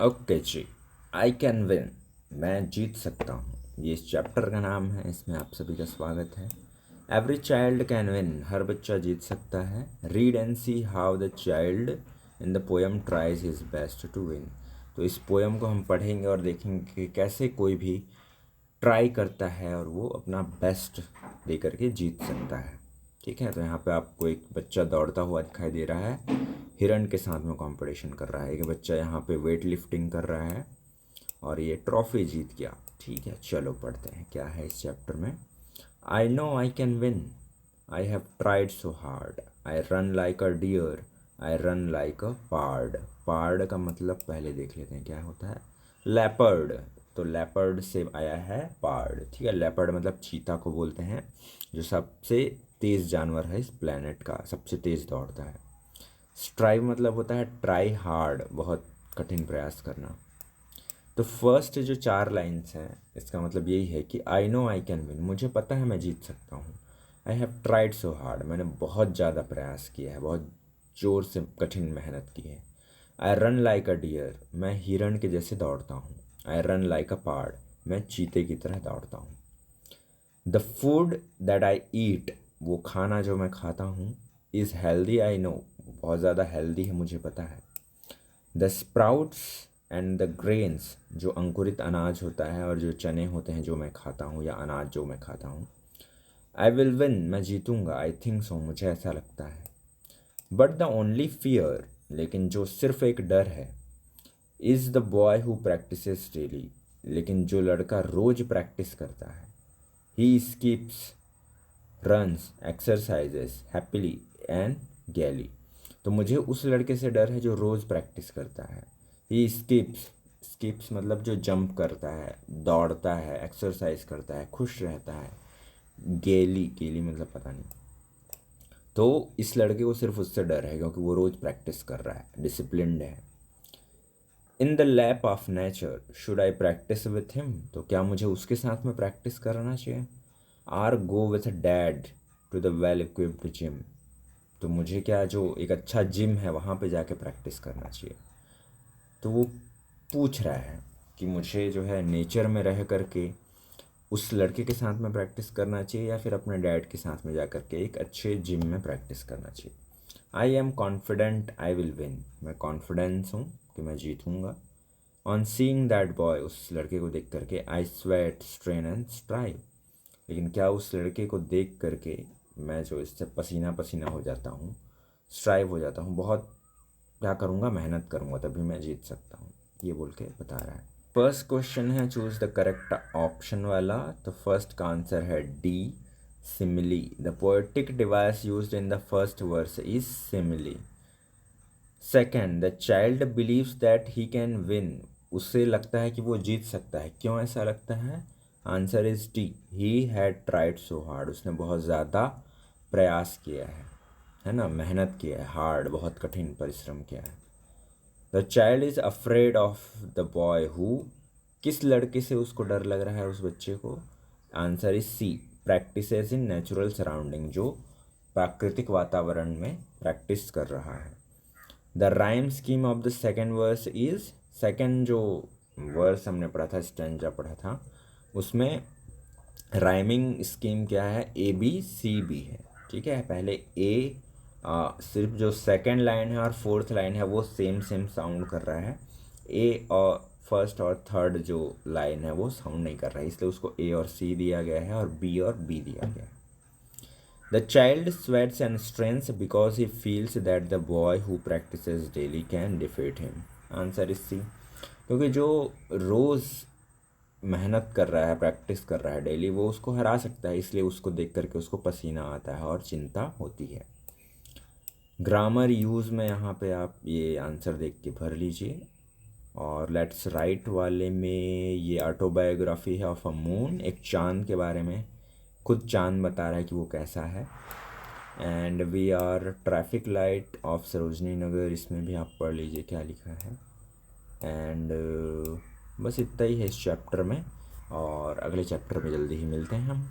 Okay जी। I can win, मैं जीत सकता हूँ, ये इस चैप्टर का नाम है। इसमें आप सभी का स्वागत है। एवरी चाइल्ड कैन विन, हर बच्चा जीत सकता है। Read and see how the child in the poem tries his best to win. तो इस पोएम को हम पढ़ेंगे और देखेंगे कि कैसे कोई भी ट्राई करता है और वो अपना बेस्ट दे करके जीत सकता है। ठीक है, तो यहाँ पे आपको एक बच्चा दौड़ता हुआ दिखाई दे रहा है, हिरन के साथ में कंपटीशन कर रहा है। एक बच्चा यहाँ पे वेट लिफ्टिंग कर रहा है और ये ट्रॉफी जीत गया। ठीक है, चलो पढ़ते हैं क्या है इस चैप्टर में। I know I can win, I have tried so hard, I run like a deer, I run like a pard. Pard का मतलब पहले देख लेते हैं क्या होता है। लेपर्ड, तो लेपर्ड से आया है पार्ड। ठीक है, लेपर्ड मतलब चीता को बोलते हैं, जो सबसे तेज़ जानवर है इस प्लेनेट का, सबसे तेज़ दौड़ता है। स्ट्राइव मतलब होता है ट्राई हार्ड, बहुत कठिन प्रयास करना। तो फर्स्ट जो 4 लाइन्स हैं इसका मतलब यही है कि आई नो आई कैन विन, मुझे पता है मैं जीत सकता हूँ। आई हैव ट्राइड सो हार्ड, मैंने बहुत ज़्यादा प्रयास किया है, बहुत ज़ोर से कठिन मेहनत की है। I run like a deer, मैं हिरण के जैसे दौड़ता हूँ। आई रन लाइक अ पार्ड, मैं चीते की तरह दौड़ता हूँ। द फूड दैट आई ईट, वो खाना जो मैं खाता हूँ, इज़ हेल्दी आई नो, बहुत ज़्यादा हेल्दी है मुझे पता है। The sprouts and the grains, जो अंकुरित अनाज होता है और जो चने होते हैं जो मैं खाता हूँ, या अनाज जो मैं खाता हूँ। आई विल विन, मैं जीतूंगा। आई थिंक सो, मुझे ऐसा लगता है। बट द ओनली फियर, लेकिन जो सिर्फ एक डर है, is the boy who practises daily, लेकिन जो लड़का रोज प्रैक्टिस करता है। He skips, runs, exercises happily and gaily. तो मुझे उस लड़के से डर है जो रोज़ प्रैक्टिस करता है। ही स्किप्स, स्किप्स मतलब जो जंप करता है, दौड़ता है, एक्सरसाइज करता है, खुश रहता है। गेली, गेली मतलब पता नहीं। तो इस लड़के को सिर्फ उससे डर है क्योंकि वो रोज़ प्रैक्टिस कर रहा है, डिसिप्लिन्ड है। In the lap of nature should I practice with him, तो क्या मुझे उसके साथ में प्रैक्टिस करना चाहिए। Or go with dad to the well equipped gym, तो मुझे क्या जो एक अच्छा जिम है वहाँ पे जाके प्रैक्टिस करना चाहिए। तो वो पूछ रहा है कि मुझे जो है नेचर में रह करके उस लड़के के साथ में प्रैक्टिस करना चाहिए या फिर अपने डैड के साथ में जा करके एक अच्छे जिम में प्रैक्टिस करना चाहिए। I am confident I will win, मैं कॉन्फिडेंस हूँ कि मैं जीतूँगा। ऑन सीइंग दैट बॉय, उस लड़के को देख करके, आई स्वेट स्ट्रेन एंड स्ट्राइव, लेकिन क्या उस लड़के को देख करके मैं जो इससे पसीना पसीना हो जाता हूँ, स्ट्राइव हो जाता हूँ, बहुत क्या करूँगा, मेहनत करूँगा, तभी मैं जीत सकता हूँ, ये बोल के बता रहा है। फर्स्ट क्वेश्चन है चूज द करेक्ट ऑप्शन वाला। तो फर्स्ट का आंसर है D, simile. The poetic device used in the first verse is simile. Second, the child believes that he can win, उसे लगता है कि वो जीत सकता है। क्यों ऐसा लगता है। Answer is D, he had tried so hard, उसने बहुत ज़्यादा प्रयास किया है ना, मेहनत किया है, हार्ड बहुत कठिन परिश्रम किया है। The child is afraid of the boy who, किस लड़के से उसको डर लग रहा है उस बच्चे को। Answer is C, practices in natural surrounding, जो प्राकृतिक वातावरण में प्रैक्टिस कर रहा है। The rhyme scheme of the second verse is, second जो वर्स हमने पढ़ा था, स्टैंजा पढ़ा था, उसमें राइमिंग स्कीम क्या है, ए बी सी बी है। ठीक है, पहले ए, सिर्फ जो सेकेंड लाइन है और फोर्थ लाइन है वो सेम सेम साउंड कर रहा है। ए और फर्स्ट और थर्ड जो लाइन है वो साउंड नहीं कर रहा है, इसलिए उसको ए और सी दिया गया है और बी दिया गया है। The child sweats and strains because he feels that the boy who practices daily can defeat him. Answer is C. क्योंकि जो रोज़ मेहनत कर रहा है, प्रैक्टिस कर रहा है डेली, वो उसको हरा सकता है, इसलिए उसको देख करके उसको पसीना आता है और चिंता होती है। ग्रामर यूज़ में यहाँ पे आप ये आंसर देख के भर लीजिए। और लेट्स राइट वाले में ये ऑटोबायोग्राफी है ऑफ अ मून, एक चांद के बारे में, खुद चांद बता रहा है कि वो कैसा है। And we are traffic light of Sarojini Nagar, इसमें भी आप पढ़ लीजिए क्या लिखा है। एंड बस इतना ही है इस चैप्टर में, और अगले चैप्टर में जल्दी ही मिलते हैं हम।